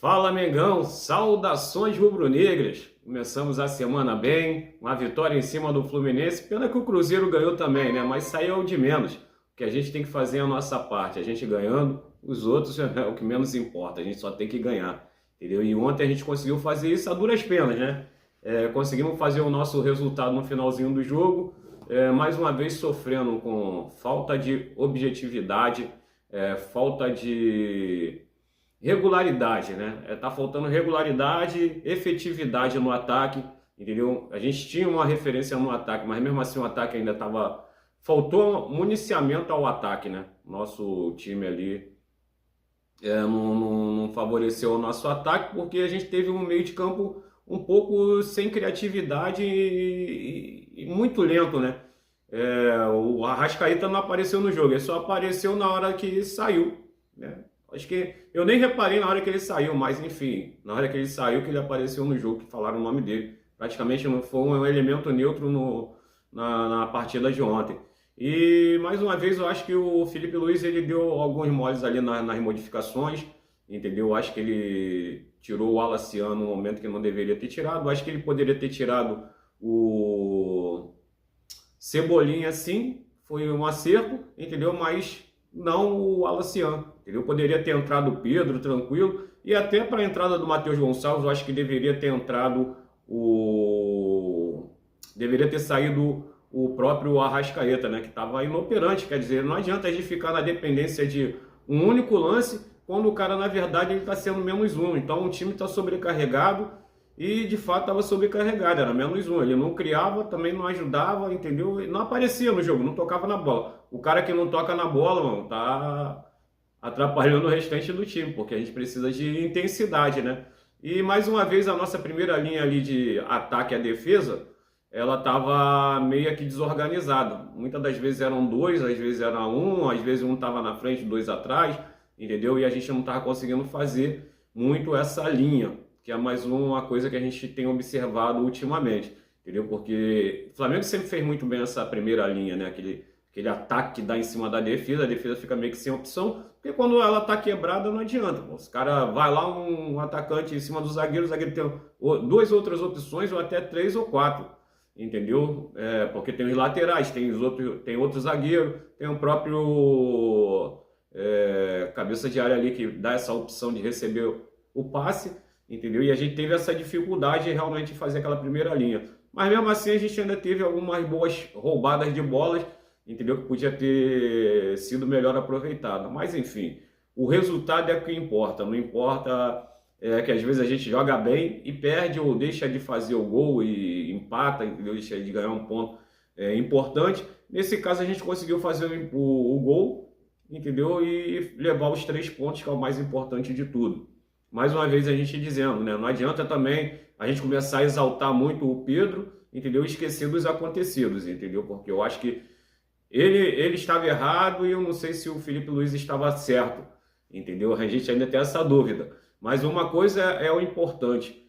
Fala, Mengão, saudações rubro-negras. Começamos a semana bem, uma vitória em cima do Fluminense. Pena que o Cruzeiro ganhou também, né? Mas saiu de menos. O que a gente tem que fazer é a nossa parte. A gente ganhando, os outros é o que menos importa. A gente só tem que ganhar, entendeu? E ontem a gente conseguiu fazer isso a duras penas, né? Conseguimos fazer o nosso resultado no finalzinho do jogo. Mais uma vez sofrendo com falta de objetividade, falta de regularidade, né? Tá faltando regularidade, efetividade no ataque, entendeu? A gente tinha uma referência no ataque, mas mesmo assim o ataque ainda estava... Faltou municiamento ao ataque, né? Nosso time ali não favoreceu o nosso ataque porque a gente teve um meio de campo um pouco sem criatividade e muito lento, né? O Arrascaeta não apareceu no jogo, ele só apareceu na hora que saiu, né? Acho que eu nem reparei na hora que ele saiu, mas enfim, na hora que ele saiu, que ele apareceu no jogo, que falaram o nome dele. Praticamente não foi um elemento neutro na partida de ontem. E mais uma vez eu acho que o Felipe Luiz ele deu alguns moles ali nas modificações, entendeu? Eu acho que ele tirou o Alaciano no momento que não deveria ter tirado. Eu acho que ele poderia ter tirado o Cebolinha, sim, foi um acerto, entendeu? Mas não o Alaciano, entendeu? Poderia ter entrado o Pedro, tranquilo, e até para a entrada do Matheus Gonçalves, eu acho que deveria ter entrado o... Deveria ter saído o próprio Arrascaeta, né? Que estava inoperante, quer dizer, não adianta a gente ficar na dependência de um único lance, quando o cara, na verdade, ele está sendo menos um. Então o time está sobrecarregado, e de fato estava sobrecarregado, era menos um. Ele não criava, também não ajudava, entendeu? Ele não aparecia no jogo, não tocava na bola. O cara que não toca na bola, mano, tá atrapalhando o restante do time, porque a gente precisa de intensidade, né? E mais uma vez a nossa primeira linha ali de ataque à defesa, ela estava meio que desorganizada. Muitas das vezes eram dois, às vezes era um, às vezes um estava na frente, dois atrás, entendeu? E a gente não estava conseguindo fazer muito essa linha, que é mais uma coisa que a gente tem observado ultimamente, entendeu? Porque o Flamengo sempre fez muito bem essa primeira linha, né? Aquele ataque que dá em cima da defesa, a defesa fica meio que sem opção, porque quando ela tá quebrada não adianta, pô. Os cara vai lá um atacante em cima do zagueiro, o zagueiro tem duas outras opções, ou até três ou quatro, entendeu? Porque tem os laterais, tem outro zagueiro, tem o próprio cabeça de área ali que dá essa opção de receber o passe, entendeu? E a gente teve essa dificuldade realmente de fazer aquela primeira linha. Mas mesmo assim a gente ainda teve algumas boas roubadas de bolas, entendeu? Que podia ter sido melhor aproveitado. Mas enfim, o resultado é o que importa. Não importa que às vezes a gente joga bem e perde ou deixa de fazer o gol e empata, entendeu? Deixa de ganhar um ponto importante. Nesse caso a gente conseguiu fazer o gol, entendeu? E levar os 3 pontos, que é o mais importante de tudo. Mais uma vez a gente dizendo, né? Não adianta também a gente começar a exaltar muito o Pedro, entendeu? E esquecer dos acontecidos, entendeu? Porque eu acho que ele estava errado e eu não sei se o Felipe Luiz estava certo, entendeu? A gente ainda tem essa dúvida. Mas uma coisa é o importante.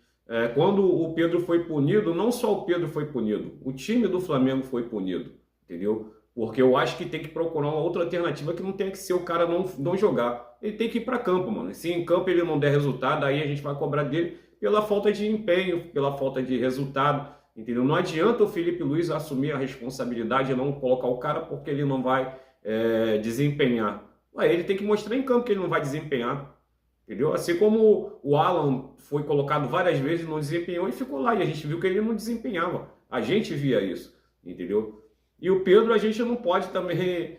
Quando o Pedro foi punido, não só o Pedro foi punido, o time do Flamengo foi punido, entendeu? Porque eu acho que tem que procurar uma outra alternativa que não tenha que ser o cara não jogar. Ele tem que ir para campo, mano. Se em campo ele não der resultado, aí a gente vai cobrar dele pela falta de empenho, pela falta de resultado, entendeu? Não adianta o Felipe Luiz assumir a responsabilidade e não colocar o cara porque ele não vai desempenhar. Ele tem que mostrar em campo que ele não vai desempenhar, entendeu? Assim como o Alan foi colocado várias vezes, não desempenhou e ficou lá. E a gente viu que ele não desempenhava. A gente via isso, entendeu? E o Pedro, a gente não pode também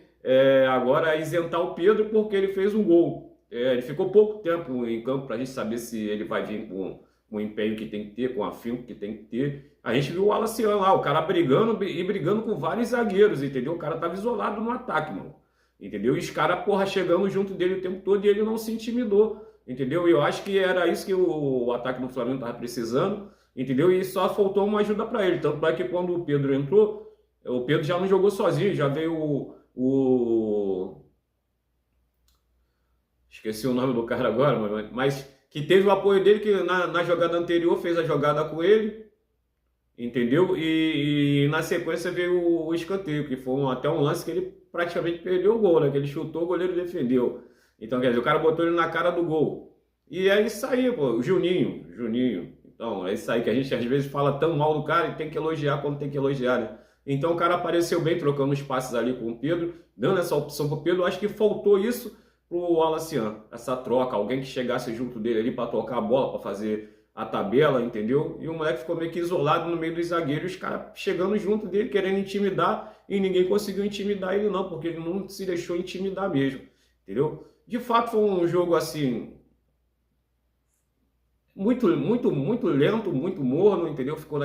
agora isentar o Pedro porque ele fez um gol. Ele ficou pouco tempo em campo para a gente saber se ele vai vir com o empenho que tem que ter, com o afinco que tem que ter. A gente viu o Alaciano lá, o cara brigando com vários zagueiros, entendeu? O cara tava isolado no ataque, mano. Entendeu? E os caras, porra, chegando junto dele o tempo todo e ele não se intimidou, entendeu? E eu acho que era isso que o ataque do Flamengo tava precisando, entendeu? E só faltou uma ajuda para ele. Tanto é que quando o Pedro entrou, o Pedro já não jogou sozinho, já veio esqueci o nome do cara agora, mas que teve o apoio dele, que na jogada anterior fez a jogada com ele, entendeu? E na sequência veio o escanteio, que foi até um lance que ele praticamente perdeu o gol, né? Que ele chutou, o goleiro defendeu. Então, quer dizer, o cara botou ele na cara do gol. E é isso aí, pô, o Juninho, Juninho. Então, é isso aí que a gente às vezes fala tão mal do cara e tem que elogiar quando tem que elogiar, né? Então o cara apareceu bem, trocando os passes ali com o Pedro, dando essa opção pro Pedro. Acho que faltou isso pro Alacian, essa troca, alguém que chegasse junto dele ali para tocar a bola, para fazer a tabela, entendeu? E o moleque ficou meio que isolado no meio dos zagueiros, os caras chegando junto dele, querendo intimidar, e ninguém conseguiu intimidar ele não, porque ele não se deixou intimidar mesmo, entendeu? De fato foi um jogo assim muito lento, muito morno, entendeu? Ficou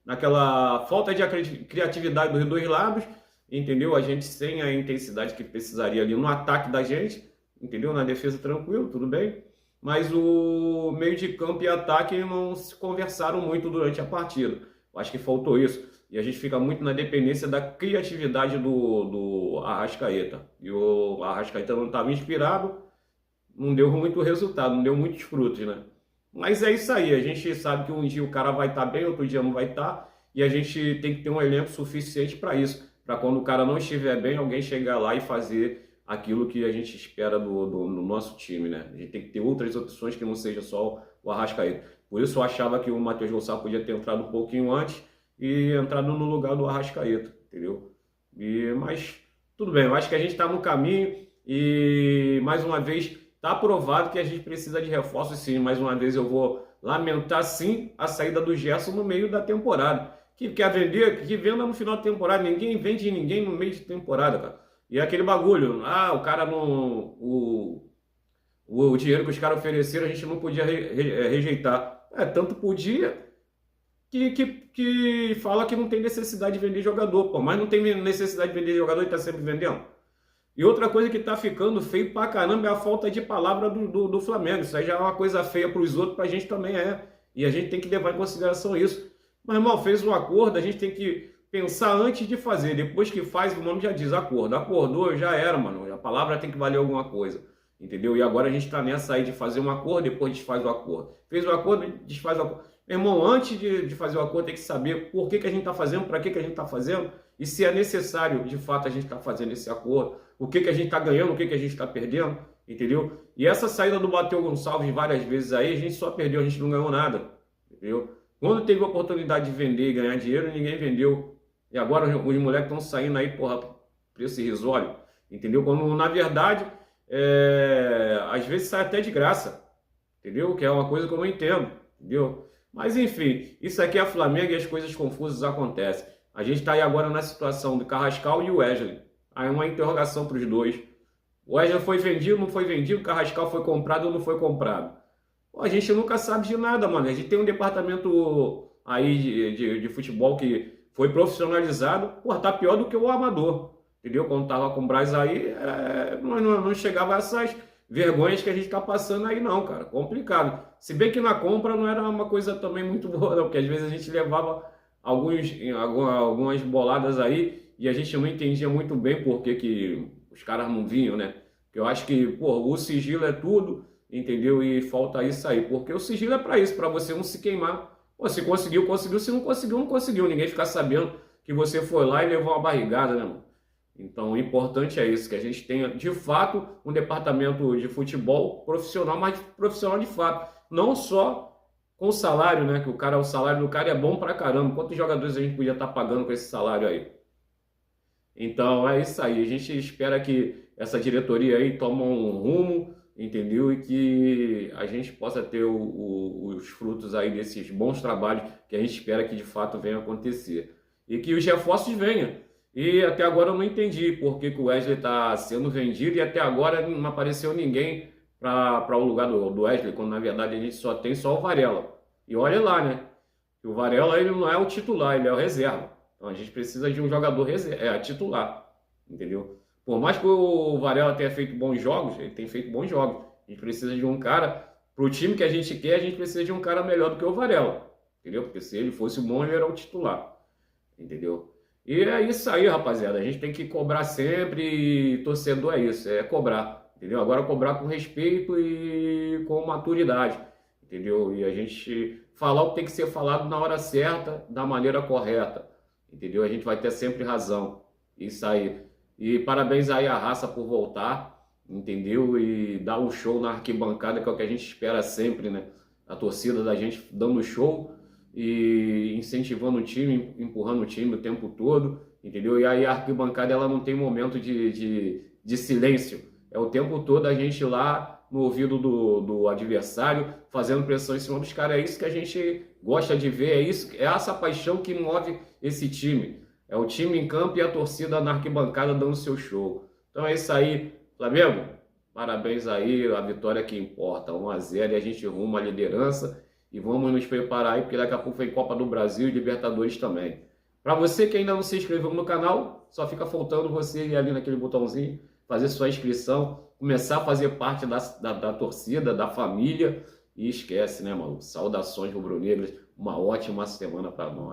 naquela falta de criatividade dos dois lados, entendeu? A gente sem a intensidade que precisaria ali no ataque da gente, entendeu? Na defesa tranquilo, tudo bem. Mas o meio de campo e ataque não se conversaram muito durante a partida. Eu acho que faltou isso. E a gente fica muito na dependência da criatividade do Arrascaeta. E o Arrascaeta não estava inspirado, não deu muito resultado, não deu muitos frutos, né? Mas é isso aí, a gente sabe que um dia o cara vai estar bem, outro dia não vai estar, e a gente tem que ter um elenco suficiente para isso, para quando o cara não estiver bem, alguém chegar lá e fazer aquilo que a gente espera do nosso time, né? A gente tem que ter outras opções que não seja só o Arrascaeta. Por isso eu achava que o Matheus Gonçalves podia ter entrado um pouquinho antes e entrado no lugar do Arrascaeta, entendeu? Mas tudo bem, eu acho que a gente está no caminho e mais uma vez está provado que a gente precisa de reforços, sim. Mais uma vez eu vou lamentar, sim, a saída do Gerson no meio da temporada. Que quer vender, que venda no final da temporada. Ninguém vende ninguém no meio de temporada, cara. E é aquele bagulho, o cara não... O dinheiro que os caras ofereceram a gente não podia rejeitar. Tanto podia que fala que não tem necessidade de vender jogador, pô. Mas não tem necessidade de vender jogador e tá sempre vendendo. E outra coisa que tá ficando feio pra caramba é a falta de palavra do Flamengo. Isso aí já é uma coisa feia pros outros, pra gente também é. E a gente tem que levar em consideração isso. Mas, irmão, fez um acordo, a gente tem que pensar antes de fazer. Depois que faz, o nome já diz acordo. Acordou, já era, mano. A palavra tem que valer alguma coisa. Entendeu? E agora a gente tá nessa aí de fazer um acordo, depois desfaz o acordo. Fez o acordo, desfaz o acordo. Meu irmão, antes de fazer o acordo, tem que saber por que a gente tá fazendo, para que a gente tá fazendo. E se é necessário, de fato, a gente tá fazendo esse acordo. O que a gente está ganhando, o que a gente está perdendo, entendeu? E essa saída do Matheus Gonçalves várias vezes aí, a gente só perdeu, a gente não ganhou nada, entendeu? Quando teve a oportunidade de vender e ganhar dinheiro, ninguém vendeu. E agora os moleques estão saindo aí, porra, preço irrisório, entendeu? Quando, na verdade, às vezes sai até de graça, entendeu? Que é uma coisa que eu não entendo, entendeu? Mas, enfim, isso aqui é Flamengo e as coisas confusas acontecem. A gente está aí agora na situação do Carrascal e o Wesley. Aí uma interrogação para os dois. O Wesley foi vendido, não foi vendido, o Carrascal foi comprado ou não foi comprado. Pô, a gente nunca sabe de nada, mano. A gente tem um departamento aí de futebol que foi profissionalizado. Pô, tá pior do que o amador. Entendeu? Quando tava com o Braz aí, não chegava a essas vergonhas que a gente tá passando aí não, cara. Complicado. Se bem que na compra não era uma coisa também muito boa, não. Porque às vezes a gente levava algumas boladas aí e a gente não entendia muito bem por que os caras não vinham, né? Eu acho que, pô, o sigilo é tudo, entendeu? E falta isso aí, porque o sigilo é para isso, para você não se queimar. Pô, se conseguiu, conseguiu, se não conseguiu, não conseguiu. Ninguém ficar sabendo que você foi lá e levou uma barrigada, né, mano? Então, o importante é isso, que a gente tenha, de fato, um departamento de futebol profissional, mas profissional de fato. Não só com o salário, né? Que o salário do cara é bom pra caramba. Quantos jogadores a gente podia estar pagando com esse salário aí? Então é isso aí. A gente espera que essa diretoria aí tome um rumo, entendeu? E que a gente possa ter os frutos aí desses bons trabalhos que a gente espera que de fato venham acontecer. E que os reforços venham. E até agora eu não entendi por que o Wesley está sendo vendido e até agora não apareceu ninguém para o lugar do Wesley, quando na verdade a gente só o Varela. E olha lá, né? O Varela ele não é o titular, ele é o reserva. Então a gente precisa de um jogador titular, entendeu? Por mais que o Varela tenha feito bons jogos, ele tem feito bons jogos. A gente precisa de um cara, pro time que a gente quer, a gente precisa de um cara melhor do que o Varela, entendeu? Porque se ele fosse bom, ele era o titular, entendeu? E é isso aí, rapaziada. A gente tem que cobrar sempre e torcedor é isso, é cobrar, entendeu? Agora cobrar com respeito e com maturidade, entendeu? E a gente falar o que tem que ser falado na hora certa, da maneira correta, entendeu? A gente vai ter sempre razão. Isso aí. E parabéns aí à raça por voltar, entendeu? E dar um show na arquibancada, que é o que a gente espera sempre, né? A torcida da gente dando show e incentivando o time, empurrando o time o tempo todo, entendeu? E aí a arquibancada ela não tem momento de silêncio, é o tempo todo a gente lá no ouvido do adversário, fazendo pressão em cima dos caras. É isso que a gente gosta de ver, é essa paixão que move esse time. É o time em campo e a torcida na arquibancada dando seu show. Então é isso aí, Flamengo. Parabéns aí, a vitória que importa, 1-0, e a gente rumo à liderança e vamos nos preparar aí, porque daqui a pouco vem Copa do Brasil e Libertadores também. Para você que ainda não se inscreveu no canal, só fica faltando você ir ali naquele botãozinho, fazer sua inscrição, começar a fazer parte da torcida, da família, e esquece, né, mano? Saudações rubro-negras, uma ótima semana para nós.